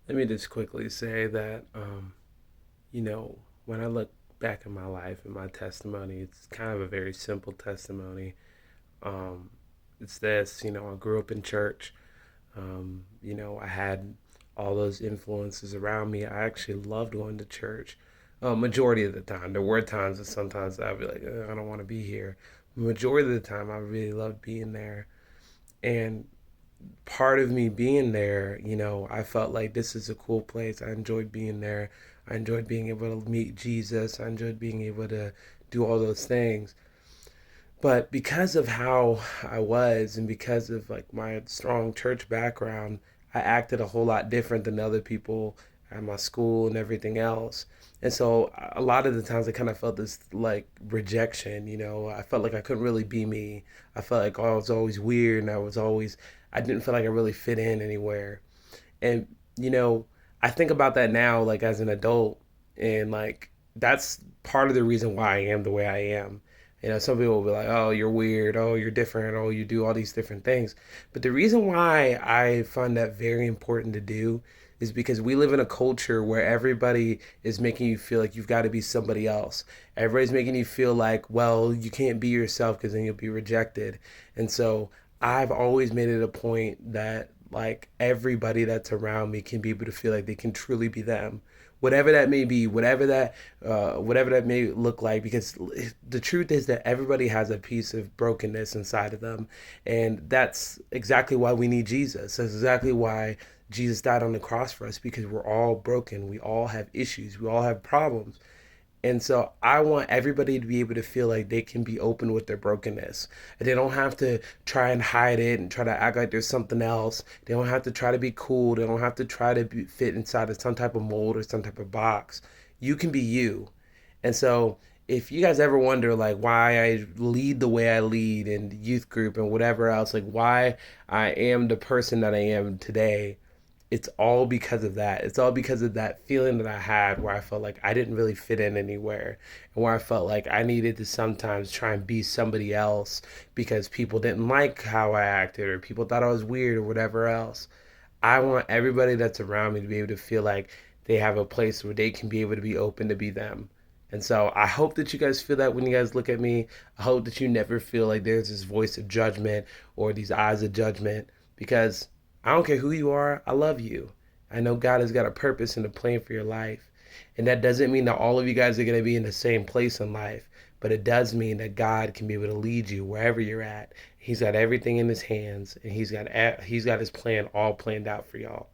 Let me just quickly say that, you know, when I look back in my life and my testimony, it's kind of a very simple testimony. Um, it's this, I grew up in church. I had all those influences around me. I actually loved going to church. Majority of the time, there were times that sometimes I'd be like, I don't want to be here. Majority of the time, I really loved being there. And part of me being there, I felt like this is a cool place. I enjoyed being there. I enjoyed being able to meet Jesus. I enjoyed being able to do all those things. But because of how I was and because of like my strong church background, I acted a whole lot different than other people at my school and everything else. And so a lot of the times I kind of felt this like rejection, I felt like I couldn't really be me. I felt like I was always weird and I didn't feel like I really fit in anywhere. And, you know, I think about that now, like as an adult, and like that's part of the reason why I am the way I am. Some people will be like, oh, you're weird. Oh, you're different. Oh, you do all these different things. But the reason why I find that very important to do is because we live in a culture where everybody is making you feel like you've got to be somebody else. Everybody's making you feel like, well, you can't be yourself because then you'll be rejected. And so I've always made it a point that like everybody that's around me can be able to feel like they can truly be them, whatever that may be, whatever that may look like. Because the truth is that everybody has a piece of brokenness inside of them, and that's exactly why we need Jesus. That's exactly why Jesus died on the cross for us, because we're all broken. We all have issues. We all have problems. And so I want everybody to be able to feel like they can be open with their brokenness. They don't have to try and hide it and try to act like there's something else. They don't have to try to be cool. They don't have to try to fit inside of some type of mold or some type of box. You can be you. And so if you guys ever wonder like why I lead the way I lead in youth group and whatever else, like why I am the person that I am today, it's all because of that. It's all because of that feeling that I had where I felt like I didn't really fit in anywhere, and where I felt like I needed to sometimes try and be somebody else because people didn't like how I acted or people thought I was weird or whatever else. I want everybody that's around me to be able to feel like they have a place where they can be able to be open to be them. And so I hope that you guys feel that when you guys look at me. I hope that you never feel like there's this voice of judgment or these eyes of judgment, because I don't care who you are, I love you. I know God has got a purpose and a plan for your life. And that doesn't mean that all of you guys are going to be in the same place in life, but it does mean that God can be able to lead you wherever you're at. He's got everything in his hands, and he's got his plan all planned out for y'all.